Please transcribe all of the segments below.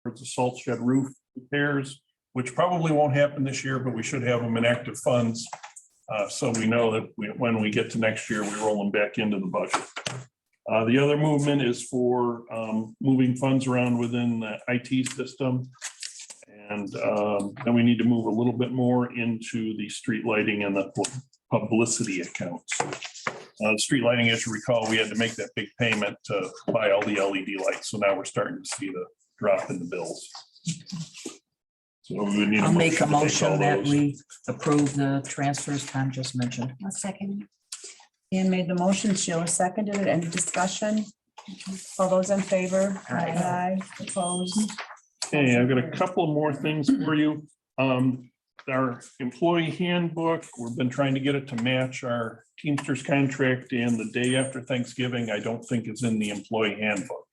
towards the salt shed roof repairs, which probably won't happen this year, but we should have them in active funds. So we know that when we get to next year, we roll them back into the budget. The other movement is for moving funds around within the IT system. And then we need to move a little bit more into the street lighting and the publicity accounts. Street lighting, as you recall, we had to make that big payment to buy all the LED lights. So now we're starting to see the drop in the bills. So we would need I'll make a to take all motion that those. we approve the transfers Tom just mentioned. A second. Ian made the motion, Sheila seconded it. Any discussion? All those in favor? Aye. Opposed? Okay, I've got a couple more things for you. Our employee handbook, we've been trying to get it to match our Teamsters contract, and the day after Thanksgiving, I don't think is in the employee handbook.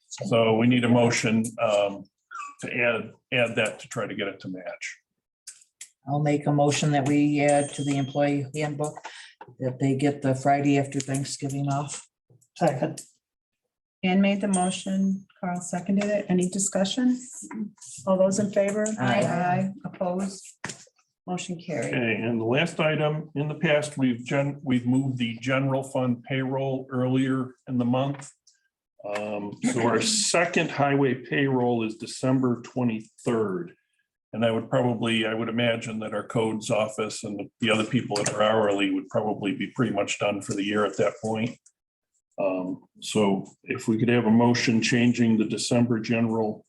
So we need a motion to add that to try to get it to match. I'll make a motion that we add to the employee handbook that they get the Friday after Thanksgiving off. Second. Ian made the motion, Carl seconded it. Any discussion? All those in favor? Aye. Opposed? Motion carried. Okay, and the last item, in the past, we've moved the general fund payroll earlier in the month. So our second highway payroll is December 23rd. And I would imagine that our codes office and the other people that are hourly would probably be pretty much done for the year at that point. So if we could have a motion changing the December general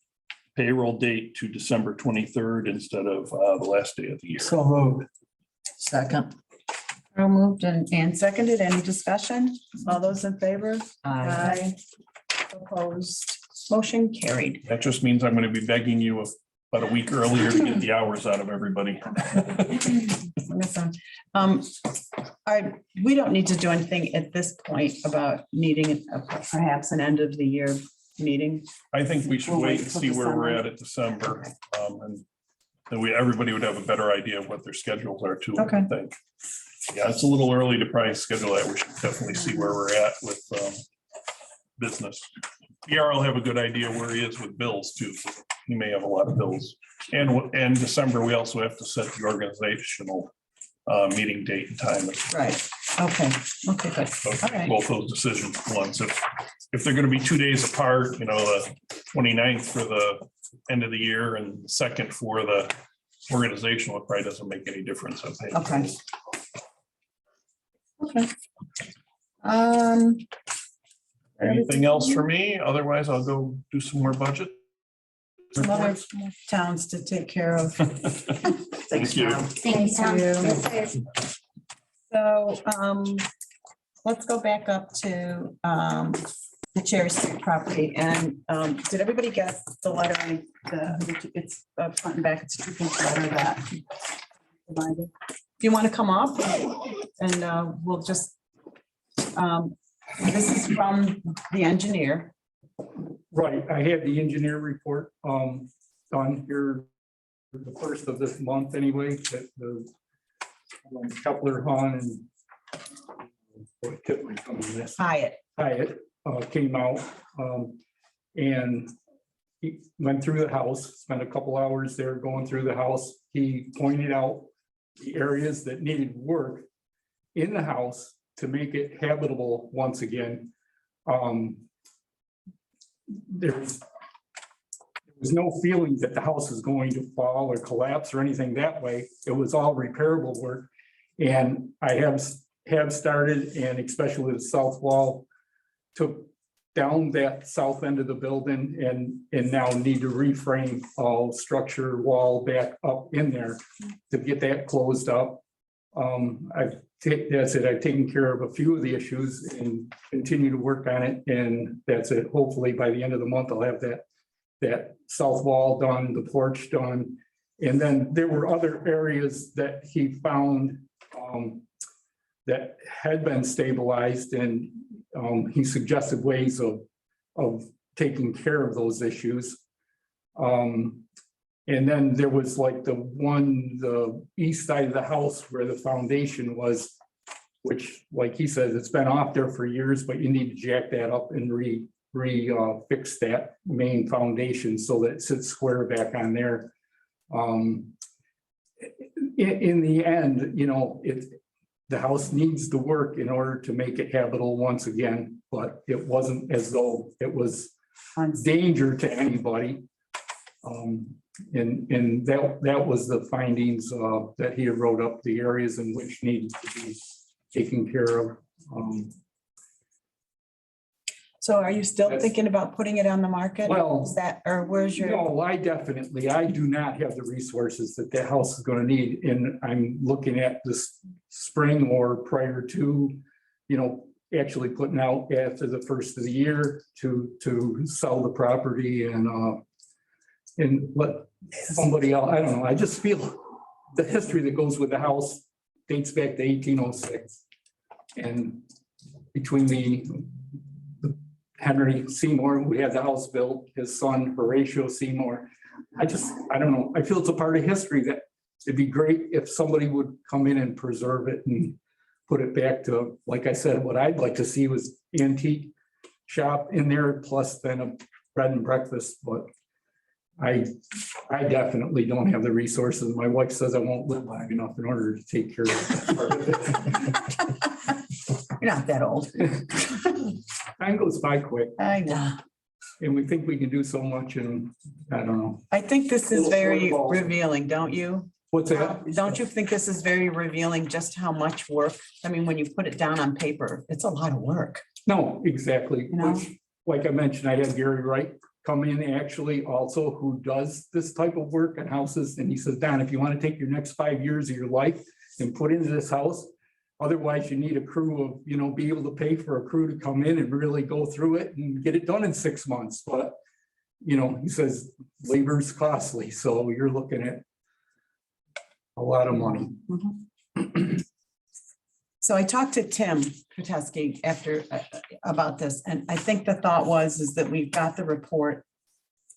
payroll date to December 23rd instead of the last day of the year. So moved. Second. Carl moved and seconded. Any discussion? All those in favor? Aye. Opposed? Motion carried. That just means I'm going to be begging you about a week earlier to get the hours out of everybody. We don't need to do anything at this point about needing perhaps an end of the year meeting. I think we should We'll wait wait and till see where we're December. at December. And then everybody would have a better idea of what their schedules are too, I Okay. think. Yeah, it's a little early to probably schedule that. We should definitely see where we're at with business. PR will have a good idea where he is with bills too. He may have a lot of bills. And December, we also have to set the organizational meeting date and time. Right. Okay. Okay, good. So All right. both those decisions at once. If they're going to be 2 days apart, the 29th for the end of the year and the 2nd for the organizational, it probably doesn't make any difference. I think. Okay. Okay. Anything else for me? Otherwise, I'll go do some more budget. Some other towns to take care of. Thank you. Thank you, Tom. Thank you. So let's go back up to the Cherry Street property. And did everybody get the letter? It's front and back, it's a two-page letter that provided. Do you want to come up and we'll just, this is from the engineer. Right, I had the engineer report done here the first of this month anyway, that the Kepler Han and what kept me coming this Hyatt. Hyatt came out and he went through the house, spent a couple hours there going through the house. He pointed out the areas that needed work in the house to make it habitable once again. There was no feeling that the house was going to fall or collapse or anything that way. It was all repairable work. And I have started, and especially the south wall, took down that south end of the building and now need to reframe all structure wall back up in there to get that closed up. That's it. I've taken care of a few of the issues and continue to work on it. And that's it. Hopefully by the end of the month, I'll have that south wall done, the porch done. And then there were other areas that he found that had been stabilized, and he suggested ways of taking care of those issues. And then there was like the east side of the house where the foundation was, which, like he said, it's been off there for years, but you need to jack that up and fix that main foundation so that it sits square back on there. In the end, you know, the house needs to work in order to make it habitable once again, but it wasn't as though it was danger to anybody. And that was the findings that he wrote up, the areas in which needed to be taken care of. So are you still That's- thinking about putting it on the market? Well, Is that, or where's your, No, I do not have the resources that the house is gonna need, and I'm looking at this spring or prior to, you know, actually putting out after the first of the year to sell the property and let somebody else, I don't know, I just feel the history that goes with the house dates back to 1806. And between the Henry Seymour, who had the house built, his son Horatio Seymour. I don't know, I feel it's a part of history that it'd be great if somebody would come in and preserve it and put it back to, like I said, what I'd like to see was antique shop in there, plus then a bread and breakfast, but I definitely don't have the resources. My wife says I won't live long enough in order to take care of it. you're not that old. Time goes by quick, I know. and we think we can do so much, and I don't know. I think this is Little very football. revealing, don't you? What's that? Don't you think this is very revealing just how much work? I mean, when you put it down on paper, it's a lot of work. No, exactly. You know? Which, like I mentioned, I had Gary Wright come in actually also who does this type of work on houses. And he says, Don, if you want to take your next 5 years of your life and put into this house, otherwise you need a crew of, you know, be able to pay for a crew to come in and really go through it and get it done in 6 months. But, you know, he says labor's costly. So you're looking at a lot of money. So I talked to Tim Kotowski after about this, and I think the thought is that we've got the report.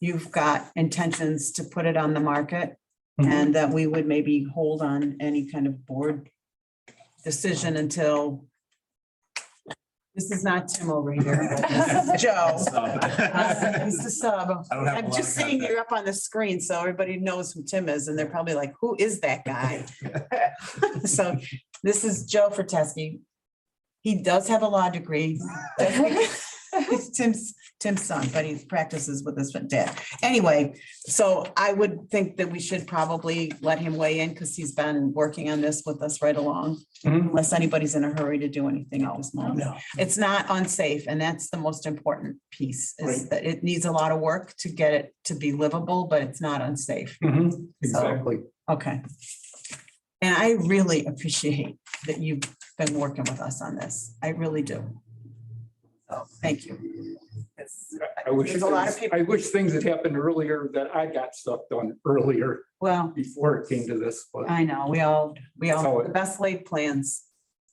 You've got intentions to put it on the market, Mhm. and that we would maybe hold on any kind of board decision until. This is not Tim O'Reader, but this is Joe. He's the sub. I don't have a I'm lot just of saying contact. you're up on the screen, so everybody knows who Tim is, and they're probably like, who is that guy? So this is Joe Fortesky. He does have a law degree. It's Tim's son, but he practices with his dad. Anyway, so I would think that we should probably let him weigh in because he's been working on this with us right along. Mhm. Unless anybody's in a hurry to do anything at this moment. No. It's not unsafe, and that's the most important piece, is Right. that it needs a lot of work to get it to be livable, but it's not unsafe. Mhm. Exactly. Okay. And I really appreciate that you've been working with us on this. I really do. So, thank you. I wish, There's a lot of people, I wish things had happened earlier, that I got stuff done earlier well, before it came to this, but I know, we all, So the best laid plans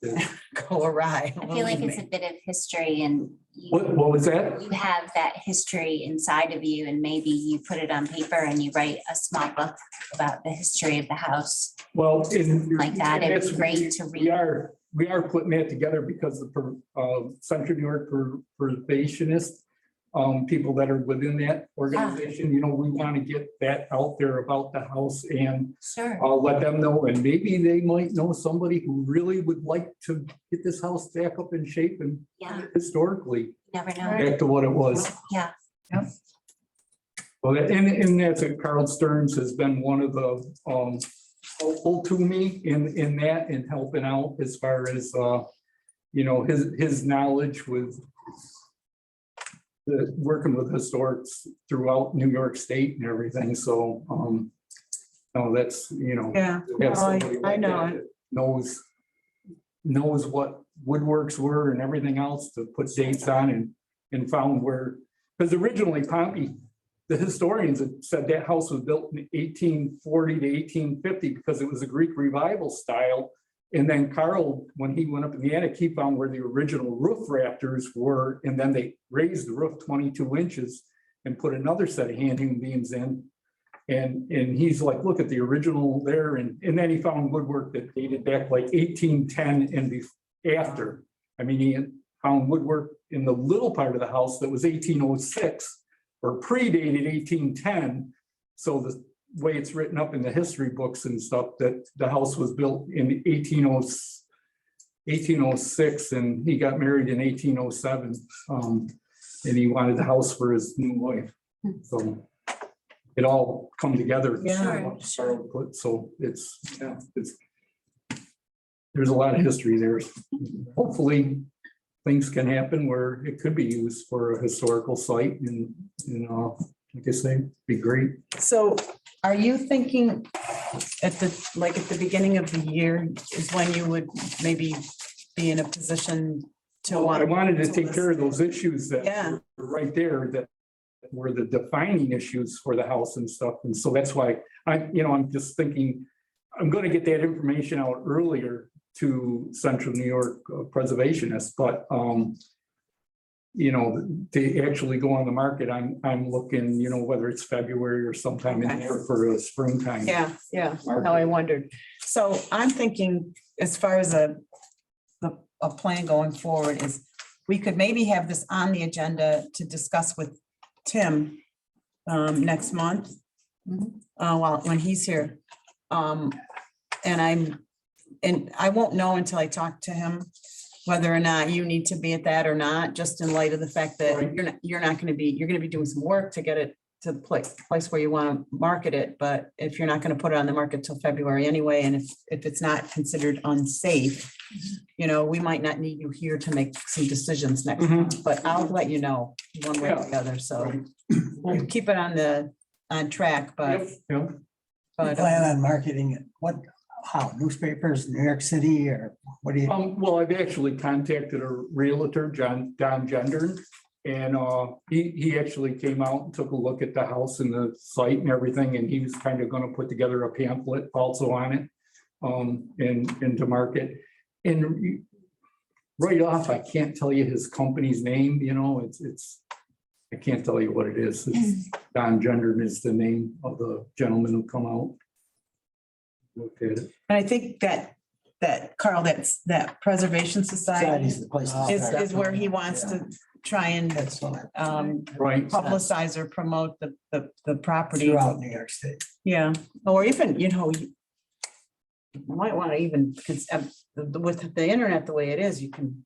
Yeah. go awry. I feel like believe it's a me. bit of history and what was that? you have that history inside of you and maybe you put it on paper and you write a small book about the history of the house. Well, in. Like that, it would be it's- great to read. We are putting that together because the Central New York Preservationist, people that are within that organization, you know, we want to get that out there about the house and Sure. I'll let them know, and maybe they might know somebody who really would like to get this house back up in shape and Yeah, historically you never know. back to what it was. Yeah. Well, and that's it. Carl Stearns has been one of the helpful to me in that and helping out as far as you know, his knowledge with the working with historics throughout New York State and everything. So no, that's, you know. Yeah, to have no, I- somebody I like know that it. that knows what woodworks were and everything else to put dates on and found where, because originally Pompey, the historians had said that house was built in 1840 to 1850 because it was a Greek revival style. And then Carl, when he went up in the attic, he found where the original roof rafters were, and then they raised the roof 22 inches and put another set of hanging beams in. And he's like, look at the original there. And then he found woodwork that dated back like 1810 and after. I mean, found woodwork in the little part of the house that was 1806 or predated 1810. So the way it's written up in the history books and stuff, that the house was built in 1806 and he got married in 1807. And he wanted the house for his new wife. So it all come together. Yeah. So it's, there's a lot of history there. Hopefully, things can happen where it could be used for a historical site and, like I say, be great. So are you thinking at the beginning of the year is when you would maybe be in a position to Well, want? I wanted to take care of those issues that Yeah. were right there that were the defining issues for the house and stuff. And so that's why I'm just thinking, I'm going to get that information out earlier to Central New York preservationists, but to actually go on the market, I'm looking, whether it's February or sometime in Okay. there for a springtime. Yeah, no, I wondered. So I'm thinking as far as a plan going forward is we could maybe have this on the agenda to discuss with Tim next month. When he's here. And I won't know until I talk to him whether or not you need to be at that or not, just in light of the fact that Right. you're gonna be doing some work to get it to the place where you want to market it, but if you're not gonna put it on the market till February anyway, and if it's not considered unsafe, we might not need you here to make some decisions next Mhm. month, but I'll let you know one way or the other, so Right. we'll keep it on track, but. Yep. But, Plan on marketing it, how, newspapers, New York City, or what do you? Well, I've actually contacted a realtor, Don Gendron, and he actually came out and took a look at the house and the site and everything, and he was kind of going to put together a pamphlet also on it, and to market. And right off, I can't tell you his company's name, it's, I can't tell you what it is. It's Don Gendron is the name of the gentleman who come out. Look at it. and I think that Carl, that Preservation Society Society's the place to start. is where he wants to try and That's all. Right. publicize or promote the property. Throughout New York State. Yeah, or even, you might want to even, because with the internet the way it is, you can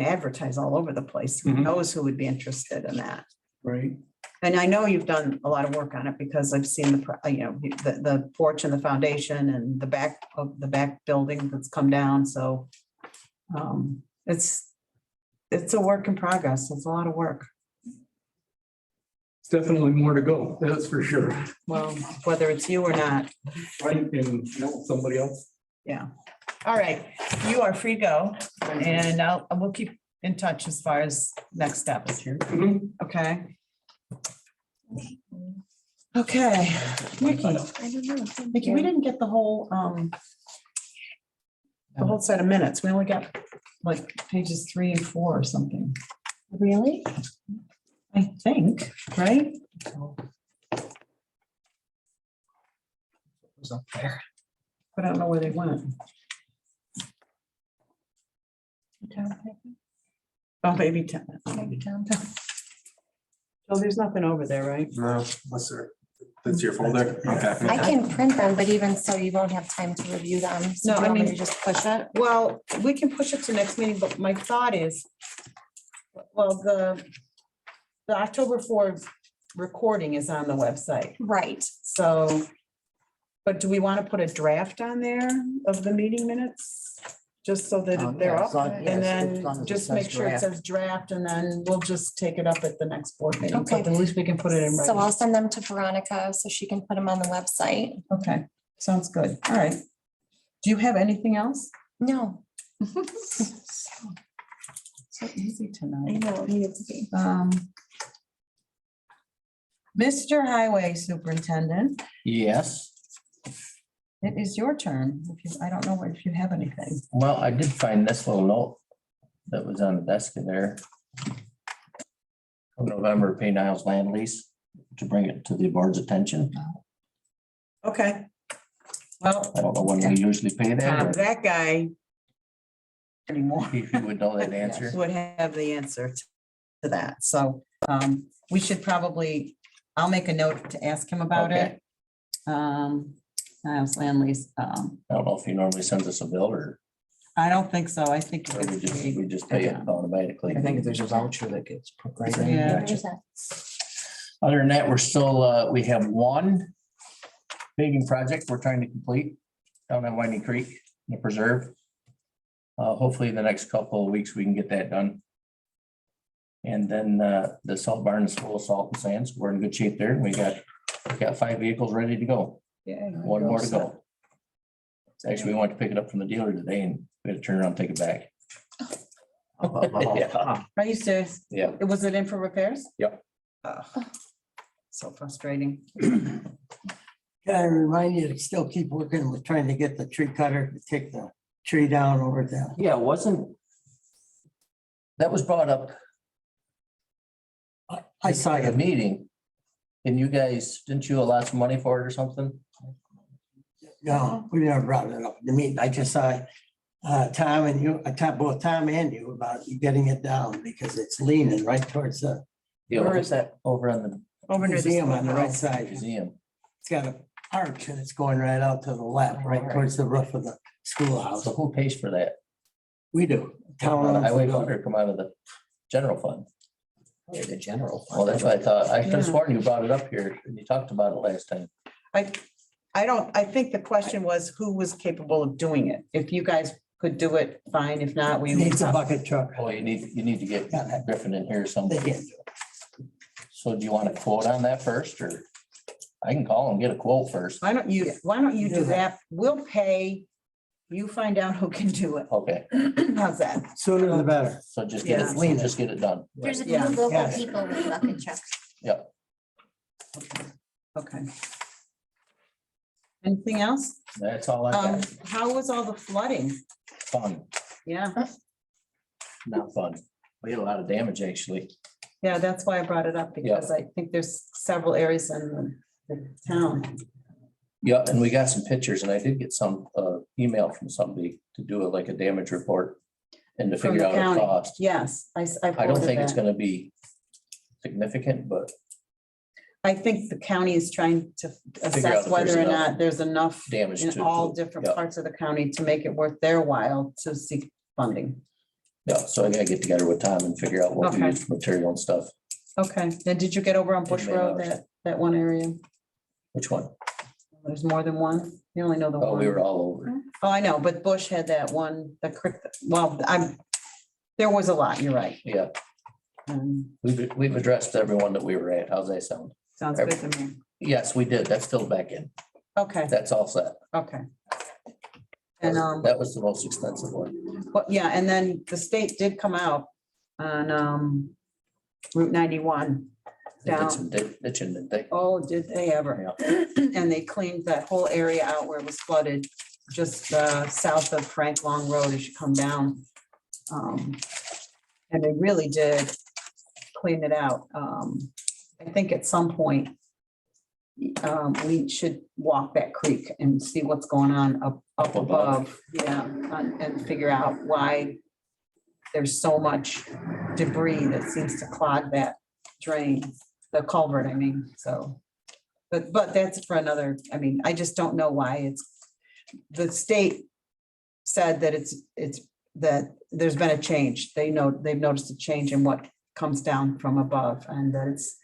advertise all over the place. Who Mhm. knows who would be interested in that? Right. And I know you've done a lot of work on it because I've seen the porch and the foundation and the back of the back building that's come down, so. It's a work in progress. It's a lot of work. It's definitely more to go, that's for sure. Well, whether it's you or not, Right, and somebody else. yeah. All right, you are free to go, and we'll keep in touch as far as next steps. Mhm. Okay. Okay, Nikki, Nikki, we didn't get the whole set of minutes. We only got like pages 3 and 4 or something. Really? I think, right? Was up there. But I don't know where they went. Oh, maybe 10. So there's nothing over there, right? No, unless they're, that's your folder. Okay. I can print them, but even so, you won't have time to review them. So No, do you I want me mean- to just push it? Well, we can push it to next meeting, but my thought is, well, the October 4th recording is on the website, Right. so. But do we want to put a draft on there of the meeting minutes? Just so that they're up, and then just make sure it says draft, and then we'll just take it up at the next board meeting. Okay. But at least we can put it in. So I'll writing. send them to Veronica so she can put them on the website. Okay, sounds good. All right. Do you have anything else? No, So easy I tonight. know it needs to be. Mr. Highway Superintendent, Yes, it is your turn. I don't know if you have anything. well, I did find this little note that was on the desk in there. From November, Pay Niles land lease to bring it to the board's attention. Okay. Well, I don't know when we usually pay that. or- that guy anymore. If you would know that answer. Would have the answer to that. So we should probably, I'll make a note to ask him about it. Niles land lease, I don't know if he normally sends us a bill or I don't think so. I think. or we just pay it automatically. I think there's a voucher that gets put right in. Yeah. There's that. Other than that, we're still, we have one paving project we're trying to complete down at Winding Creek, in the preserve. Hopefully the next couple of weeks, we can get that done. And then the salt barn is full of salt and sands. We're in good shape there. We got 5 vehicles ready to go. Yeah. One more to go. Actually, we went to pick it up from the dealer today and we had to turn around and take it back. Yeah. Are you serious? Yeah. Was it in for repairs? Yep. So frustrating. Can I remind you to still keep working with trying to get the tree cutter to take the tree down over there? Yeah, that was brought up I saw at a you. meeting. And you guys, didn't you allot some money for it or something? No, we never brought it up. I mean, I just saw Tom and you, both Tom and you about you getting it down because it's leaning right towards the Yeah, Where where is is that? Over on the Over near the museum on the right schoolhouse. side. museum. It's got an arch and it's going right out to the left, right towards the roof of the schoolhouse. So who pays for that? We do. Town owns the Highway fund building. or come out of the general fund? The general. Well, that's what I thought. I could Yeah. have sworn you brought it up here and you talked about it last time. I think the question was who was capable of doing it. If you guys could do it, fine. If not, we. Needs a bucket truck. Oh, you need to get Griffin in here or They something. can't do it. So do you want a quote on that first or? I can call and get a quote first. Why don't you do that? We'll pay. You find out who can do it. Okay, How's that? Sooner the better. so just get it, Yeah. so just get it done. There's a few Yeah. local Yeah. people with bucket trucks. Yep. Okay. Anything else? That's all I got. How was all the flooding? Fun, Yeah, not fun. We had a lot of damage actually. yeah, that's why I brought it up because I think there's several areas in the town. Yeah, and we got some pictures and I did get some email from somebody to do like a damage report and to From figure the out a county. cost. Yes, I I don't forwarded think it's that. gonna be significant, but I think the county is trying to out assess if whether or there's enough not there's enough damage in to. all different yeah. parts of the county to make it worth their while to seek funding. Yeah, so I gotta get together with Tom and figure out what we Okay. use for material and stuff. Okay, then did you get over on It Bush may Road, not. that one area? Which one? There's more than one? You only know the Oh, we were one. all over. Oh, I know, but Bush had that one, well, there was a lot, you're right. Yeah, we've addressed everyone that we were at. How's that sound? Sounds good to me. Yes, we did. That's still back in. Okay, That's all set. okay. And, That was the most expensive one. well, yeah, and then the state did come out on, Route 91. They did Down. some ditching, didn't they? Oh, did they ever? And they cleaned that whole area out where it was flooded, just south of Frank Long Road as you come down. And they really did clean it out. I think at some point we should walk that creek and see what's going on up Up above. above. Yeah, and figure out why there's so much debris that seems to clog that drain, the culvert, I mean, so. But that's for another, I mean, I just don't know why it's, the state said that that there's been a change. They've noticed a change in what comes down from above and that it's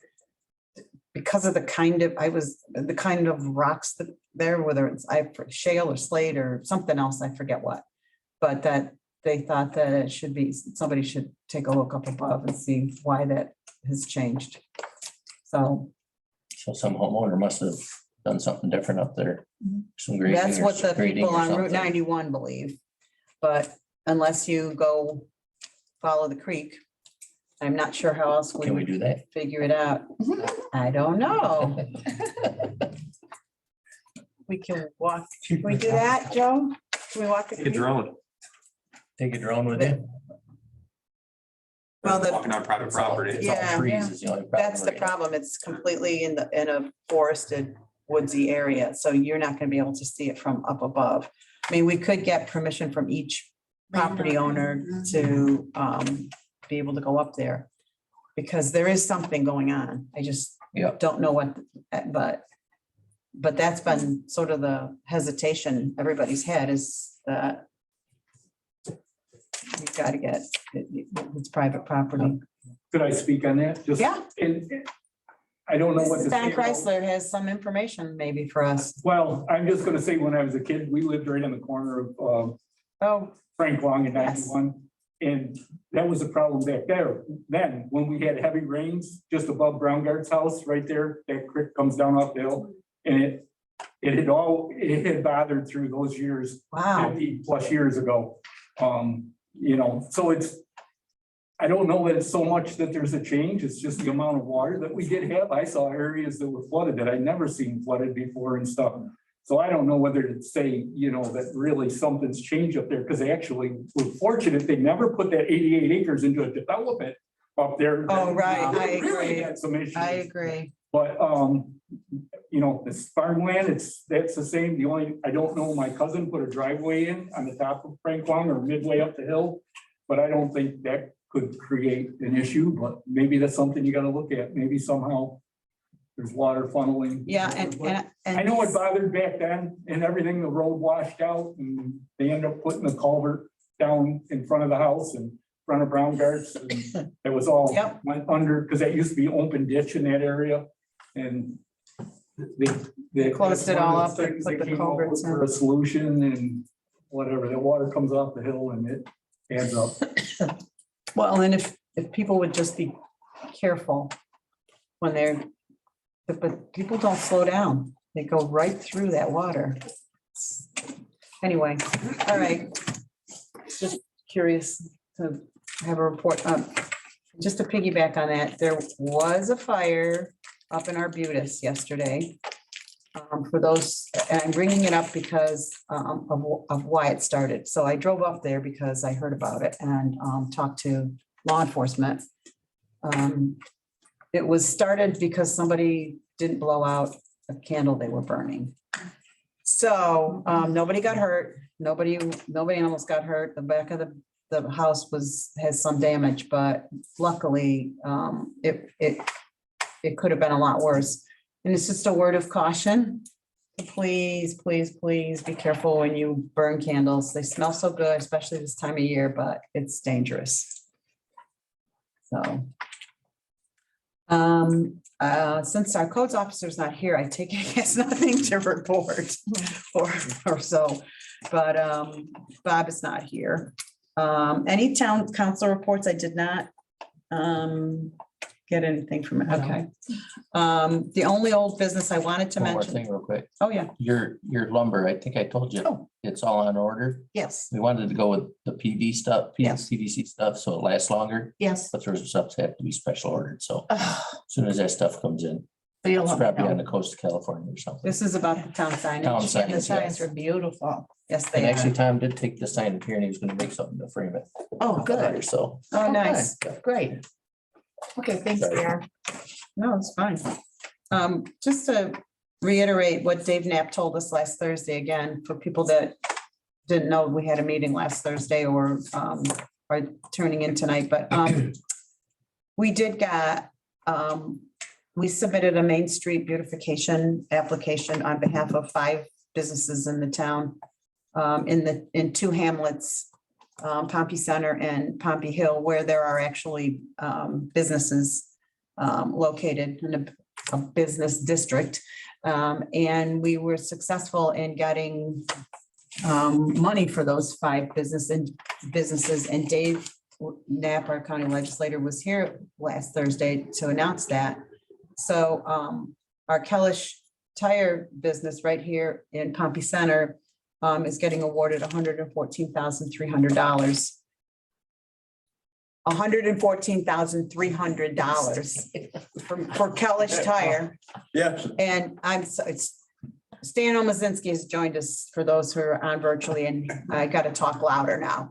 because of the kind of rocks that there, whether it's shale or slate or something else, I forget what. But that they thought that it should be, somebody should take a look up above and see why that has changed. So So some homeowner must have done something different up there. Some grading. that's or what the grading people or on Route something. 91 believe. But unless you go follow the creek, I'm not sure how else we Can we would do that? figure it out. I don't know. We can walk. Can we do that, Joe? Can we walk? the Take a creek? drone. Take a drone with you? Well, the- Walking on private property. It's all Yeah. trees is the only problem. That's the right now. problem. It's completely in a forested woodsy area, so you're not gonna be able to see it from up above. I mean, we could get permission from each property owner to be able to go up there. Because there is something going on. I just Yeah. don't know what, but that's been sort of the hesitation everybody's had is that you've got to get, it's private property. Could I speak on that? Just- Yeah. And I don't know what to Don say. about- Chrysler has some information maybe for us. Well, I'm just gonna say, when I was a kid, we lived right on the corner of Oh, Frank Long and Yes. 91. And that was a problem back there. Then, when we had heavy rains, just above Brown Guard's house, right there, that creek comes down uphill. And it had bothered through those years, wow. 50+ years ago. You know, so I don't know that it's so much that there's a change, it's just the amount of water that we did have. I saw areas that were flooded that I'd never seen flooded before and stuff. So I don't know whether to say, you know, that really something's changed up there, because they actually were fortunate, they never put that 88 acres into a development up there. Oh, right, I They really agree. had some issues. I agree. But, you know, this farmland, that's the same. The only, I don't know, my cousin put a driveway in on the top of Frank Long or midway up the hill. But I don't think that could create an issue, but maybe that's something you gotta look at. Maybe somehow there's water funneling. Yeah, and I know it bothered back then and everything, the road washed out and they ended up putting the culvert down in front of the house and front of Brown Guards. And it was all Yep. went under, because that used to be open ditch in that area. And they Closed it all up and Things put they the came up with culverts in. for a solution and whatever, the water comes off the hill and it adds up. Well, and if people would just be careful when but people don't slow down. They go right through that water. Anyway, all right. Just curious to have a report. Just to piggyback on that, there was a fire up in Arbutus yesterday. For those, and I'm bringing it up because of why it started. So I drove up there because I heard about it and talked to law enforcement. It was started because somebody didn't blow out a candle they were burning. So nobody got hurt. Nobody almost got hurt. The back of the house has some damage, but luckily it could have been a lot worse. And it's just a word of caution. Please, please, please be careful when you burn candles. They smell so good, especially this time of year, but it's dangerous. So. Since our codes officer's not here, I take it he has nothing to report or so, but Bob is not here. Any town council reports? I did not get anything from it. Okay. The only old business I wanted to One more mention. thing real quick. Oh, yeah. Your lumber, I think I told you, Oh. it's all on order. Yes, We wanted to go with the PD stuff, Yes. PVC stuff, so it lasts longer, yes. but there's some stuff that have to be special ordered, so as Ugh, soon as that stuff comes in, you'll it's let me probably on know. the coast of California or something. This is about the town signage. Town And the signage, signs yes. are beautiful. Yes, And they actually, are. Tom did take the sign up here and he was gonna make something to frame it. Oh, good. So. Oh, nice. Okay. Great. Okay, thanks, Sorry. Sarah. No, it's fine. Just to reiterate what Dave Knapp told us last Thursday, again, for people that didn't know, we had a meeting last Thursday or are turning in tonight, but we did get, we submitted a Main Street beautification application on behalf of 5 businesses in the town, in 2 hamlets, Pompey Center and Pompey Hill, where there are actually businesses located in a business district. And we were successful in getting money for those 5 businesses. And Dave Knapp, our county legislator, was here last Thursday to announce that. So our Kellish tire business right here in Pompey Center is getting awarded $114,300. $114,300 for Kellish Tire. Yes. And it's Stan Omazinski has joined us for those who are on virtually, and I got to talk louder now.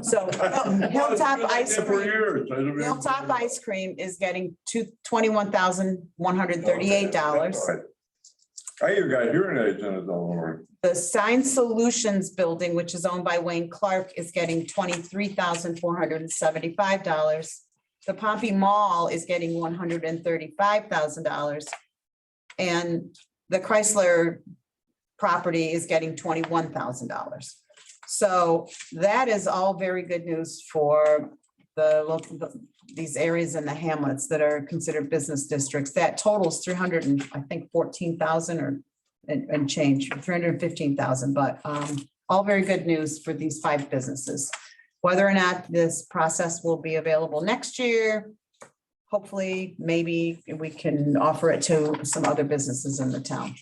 So Hilltop Ice Cream. Hilltop Ice Cream is getting $21,138. Hey, you got hearing aids in it, don't worry. The Sign Solutions Building, which is owned by Wayne Clark, is getting $23,475. The Pompey Mall is getting $135,000. And the Chrysler property is getting $21,000. So that is all very good news for the local, these areas in the hamlets that are considered business districts. That totals 300 and I think 14,000 or and change, 315,000, but all very good news for these 5 businesses. Whether or not this process will be available next year, hopefully, maybe we can offer it to some other businesses in the town.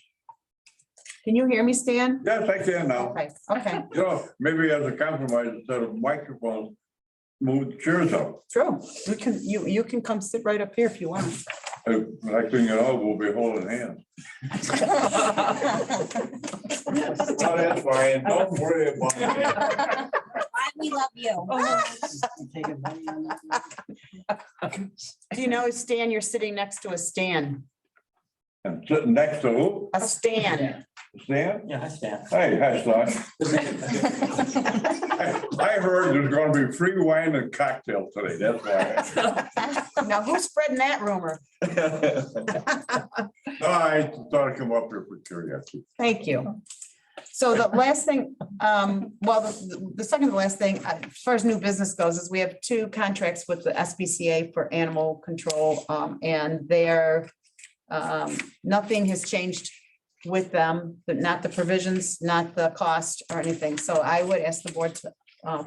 Can you hear me, Stan? Yes, I can now. Okay, okay, You know, maybe as a compromise, instead of microphones, move the chairs up. true. You can come sit right up here if you want. Next thing you know, we'll be holding hands. Oh, that's fine. Don't worry about it. Why we love you. Do you know, Stan, you're sitting next to a Stan, And sitting next to who? a Stan. Stan? Yeah, I stand. Hey, hi, son. I heard there's gonna be free wine and cocktails today, that's why. Now, who's spreading that rumor? I thought I'd come up here for curiosity. Thank you. So the last thing, well, the second to last thing, as far as new business goes, is we have 2 contracts with the SPCA for animal control, and they're, nothing has changed with them, but not the provisions, not the cost or anything. So I would ask the board to,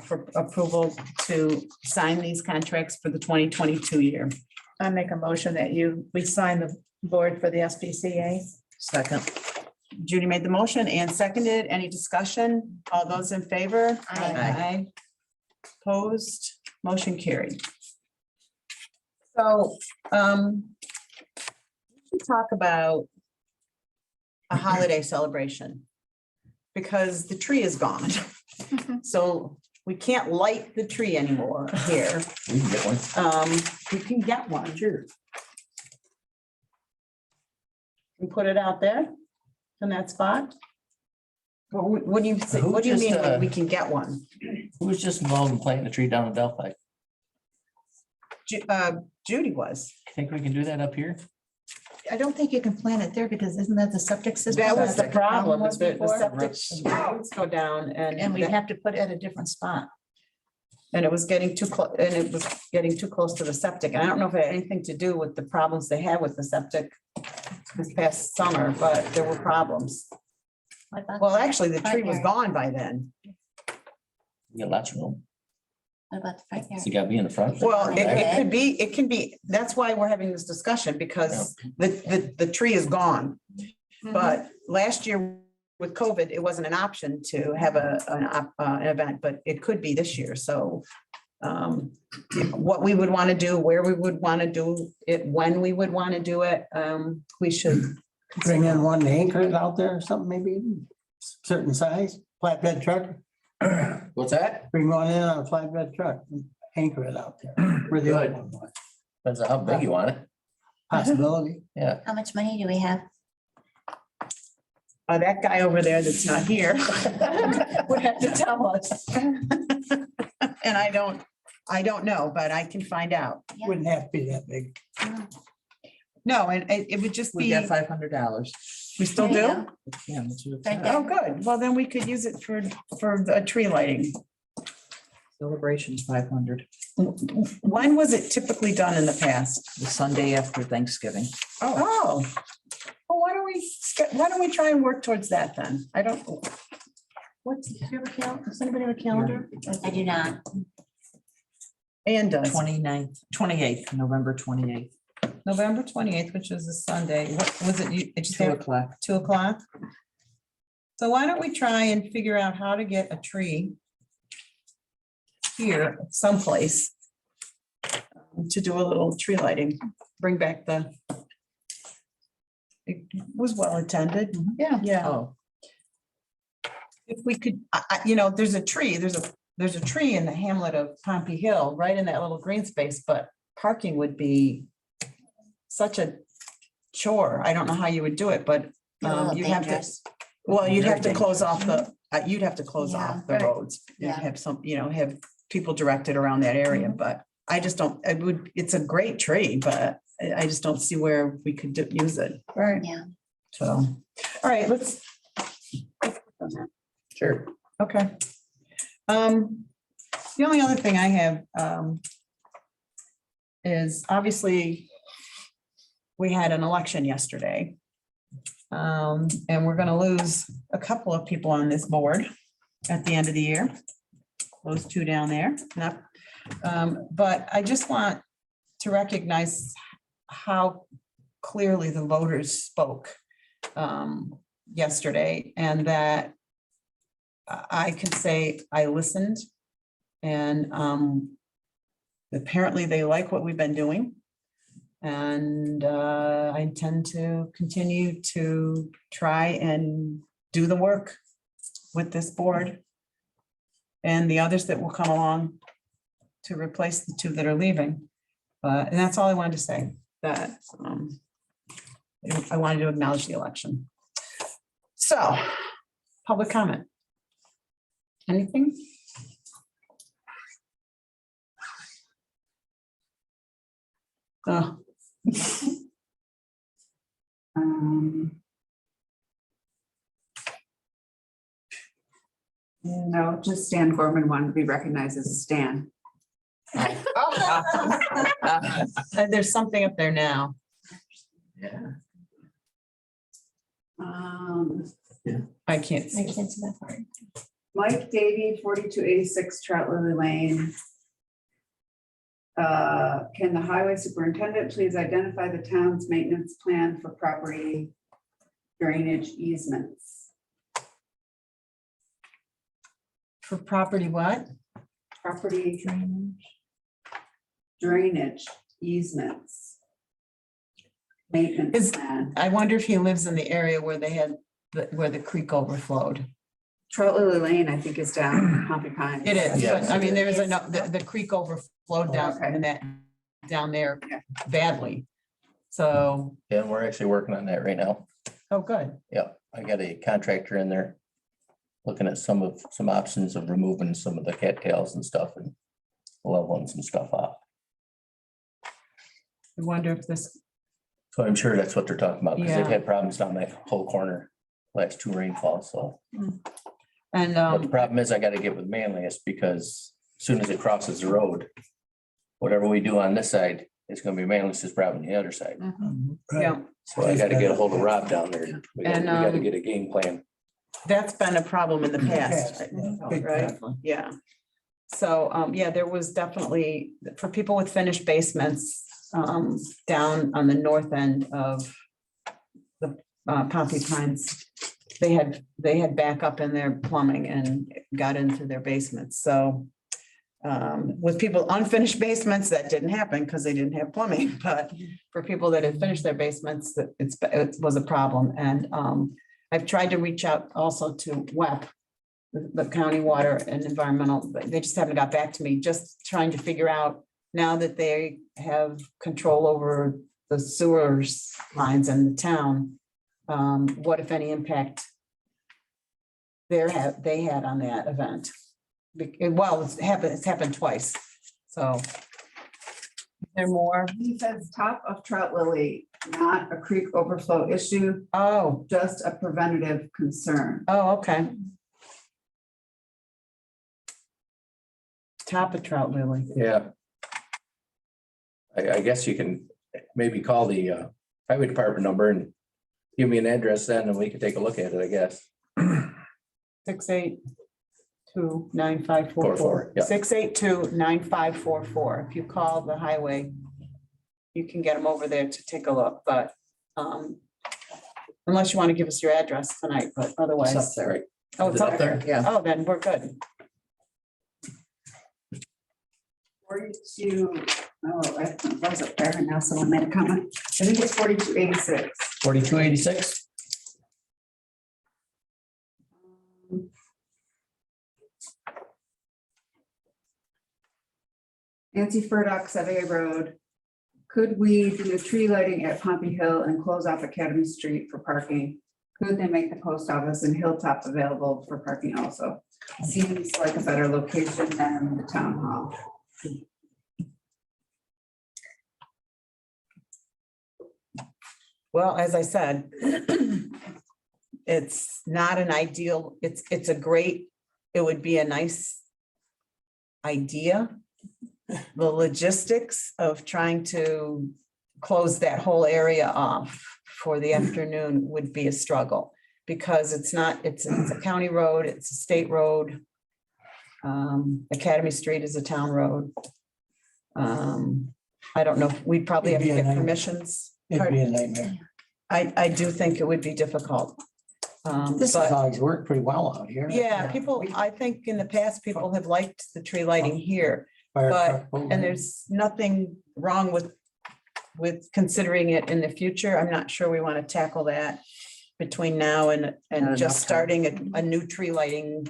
for approval to sign these contracts for the 2022 year. I make a motion that we sign the board for the SPCA. Second. Judy made the motion and seconded. Any discussion? All those in favor? Aye. Opposed, motion carried. So, we should talk about a holiday celebration because the tree is gone. So we can't light the tree anymore here. We can get one. We can get one. Sure. We put it out there in that spot. What do you say? Who What do you just, mean when we can get one? Who was just involved in planting the tree down in Delphi? Judy was. Think we can do that up here? I don't think you can plant it there because isn't that the septic system? That was the problem, was is that the before? septic roads go down And we have to put it at a different spot. and it was getting too close, and it was getting too close to the septic. And I don't know if it had anything to do with the problems they had with the septic this past summer, but there were problems. What about Well, the actually, the front tree was yard? gone by then. You got lots of room. What about the front yard? You gotta be in the front. Well, it could be, that's why we're having this discussion, because the tree is gone. But last year with COVID, it wasn't an option to have an event, but it could be this year. So what we would want to do, where we would want to do it, when we would want to do it, we should. Bring in one anchor out there or something, maybe certain size, flatbed truck. What's that? Bring one in on a flatbed truck, anchor it out there. Where the old one was. Depends on how big you want it. Possibility. Yeah. How much money do we have? That guy over there that's not here would have to tell us. And I don't know, but I can find out. Wouldn't have to be that big. No, and it would just We be, got $500. we still There you do? go. Yeah, that's what it's Right at. there. Oh, good. Well, then we could use it for the tree lighting. Celebration's 500, When was it typically done in the past? the Sunday after Thanksgiving. Oh. Well, why don't we try and work towards that then? I don't. What's, do you have a calendar? Does anybody have a calendar? I do not. Ann does. 29th, 28th, November 28th, November 28th, which is a Sunday. What was it? You, it just 2 have o'clock. 2:00? So why don't we try and figure out how to get a tree here someplace to do a little tree lighting, bring back it was well attended. Yeah. Yeah. Oh, If we could, there's a tree in the hamlet of Pompey Hill, right in that little green space, but parking would be such a chore. I don't know how you would do it, but Be a little you'd have to, dangerous. well, you'd have to Very close off you'd have to close Yeah. off the Right. roads. You'd Yeah. have some, have people directed around that area, but I just don't, it's a great tree, but I just don't see where we could use it. Right. Yeah. So, all right, let's. Sure. Okay. The only other thing I have, is obviously we had an election yesterday. And we're gonna lose a couple of people on this board at the end of the year. Those two down there, but I just want to recognize how clearly the voters spoke yesterday, and that I can say I listened, and apparently they like what we've been doing. And I intend to continue to try and do the work with this board and the others that will come along to replace the two that are leaving. And that's all I wanted to say, that I wanted to acknowledge the election. So, public comment. Anything? Oh. No, just Stan Gorman wanted to be recognized as a Stan. There's something up there now. Yeah. I can't I see. can't see that part. Mike Davy, 4286 Trout Lily Lane. Can the highway superintendent please identify the town's maintenance plan for property drainage easements? For property what? Property drainage easements. Maintenance Is- plan. I wonder if he lives in the area where they had, where the creek overflowed. Trout Lily Lane, I think, is down Pompey Pines. It is, Yes, but I it mean, there is is. the creek overflowed down Okay. in that, down there Yeah. badly. So, Yeah, we're actually working on that right now. oh, good. Yeah, I got a contractor in there looking at some options of removing some of the cattails and stuff and leveling some stuff off. I wonder if this, So I'm sure that's what they're talking about, because they've Yeah. had problems down that whole corner last two rainfalls, so. and, But the problem is I gotta get with Manlius, because as soon as it crosses the road, whatever we do on this side, it's gonna be Manlius's problem on the other side. yeah, So I gotta get a hold of Rob down there. We And, gotta get a game plan. that's been a problem in the past, Big right? Yeah. So, yeah, there was definitely, for people with finished basements, down on the north end of the Pompey Pines, they had backup in their plumbing and got into their basements. So, with people unfinished basements, that didn't happen because they didn't have plumbing. But for people that had finished their basements, it was a problem. And I've tried to reach out also to WEP, the county water and environmental, but they just haven't got back to me, just trying to figure out, now that they have control over the sewers lines in the town, what if any impact they had on that event. Well, it's happened twice, so. There more? He says top of Trout Lily, not a creek overflow issue, Oh, just a preventative concern. okay. Top of Trout Lily. Yeah. I guess you can maybe call the highway department number and give me an address then, and we can take a look at it, I guess. 682-9544. Yeah. 682-9544. If you call the highway, you can get them over there to take a look, but unless you want to give us your address tonight, but otherwise. It's up there, right? Oh, it's up there. Yeah. Oh, then we're good. 42, I was up there and now someone made a comment. I think it's 4286. 4286? Nancy Furdock, Sevier Road. Could we do tree lighting at Pompey Hill and close off Academy Street for parking? Could they make the post office in Hilltop available for parking also? Seems like a better location than the town hall. Well, as I said, it's not an ideal, it's a great, it would be a nice idea. The logistics of trying to close that whole area off for the afternoon would be a struggle. Because it's a county road, it's a state road. Academy Street is a town road. I don't know, we'd probably have to It'd be a get nightmare. permissions. It'd be a nightmare. I do think it would be difficult. This has But always worked pretty well out here. yeah, people, I think in the past, people have liked the tree lighting here. Fire but- truck program. And there's nothing wrong with considering it in the future. I'm not sure we want to tackle that between now and Not enough just time. starting a new tree lighting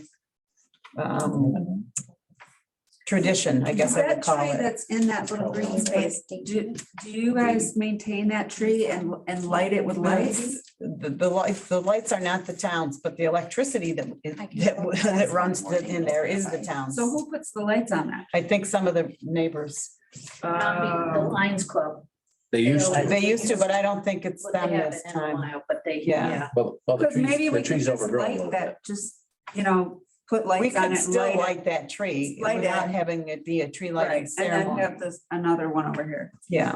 tradition, I guess I would That call tree it. that's in that little green space, do you guys maintain that tree and light it with lights? The lights are not the towns, but the electricity that runs in there is the town's. So who puts the lights on that? I think some of the neighbors, The Lions Club. They used to, they used to, but I don't think it's Well, them they this haven't in a time. while, but they. Yeah. well, the Because maybe trees, we the could trees just overgrown a little light bit. that, just, put We lights on could it and still light it. light that tree Light without it. having it be a tree Right, lighting and then ceremony. have this, another one over here, Yeah,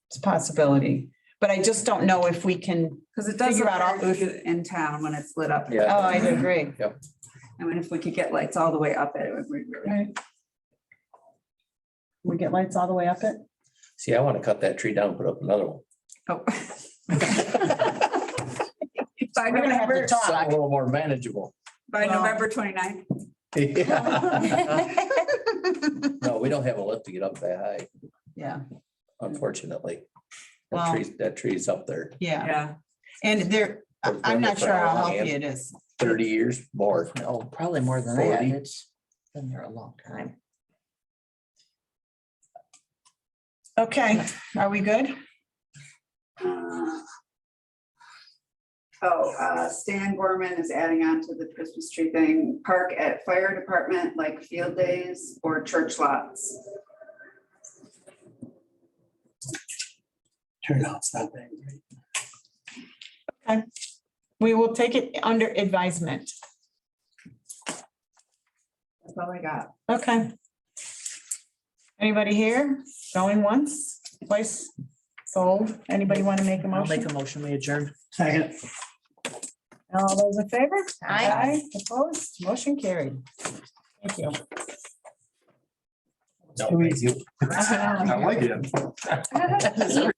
it's a possibility, but I just don't know if we can, because it does Figure look out all- very cute in town when it's lit up. Yeah. oh, I agree. I mean, if we could get lights all the way up it, it would be really. Right. We get lights all the way up it? See, I want to cut that tree down, and put up another one. Oh. We're By gonna have to November, talk. Something a little more manageable. by Well- November 29th. Yeah. No, we don't have a lift to get up that high, Yeah, unfortunately. Well- That tree's up there yeah, Yeah. and there, I'm not sure how healthy it is. 30 years more. No, probably more than that. 40. It's been there a long time. Okay, are we good? Stan Gorman is adding on to the Christmas tree thing, park at fire department, like field days or church lots. Turnout's not that great. We will take it under advisement. That's all I got. Okay. Anybody here? Going once, twice, sold? Anybody want to make a I'll make motion? a motion, we adjourn. Second. All those in favor? Aye. Opposed? Motion carried. Thank you. No, thank you. I like it.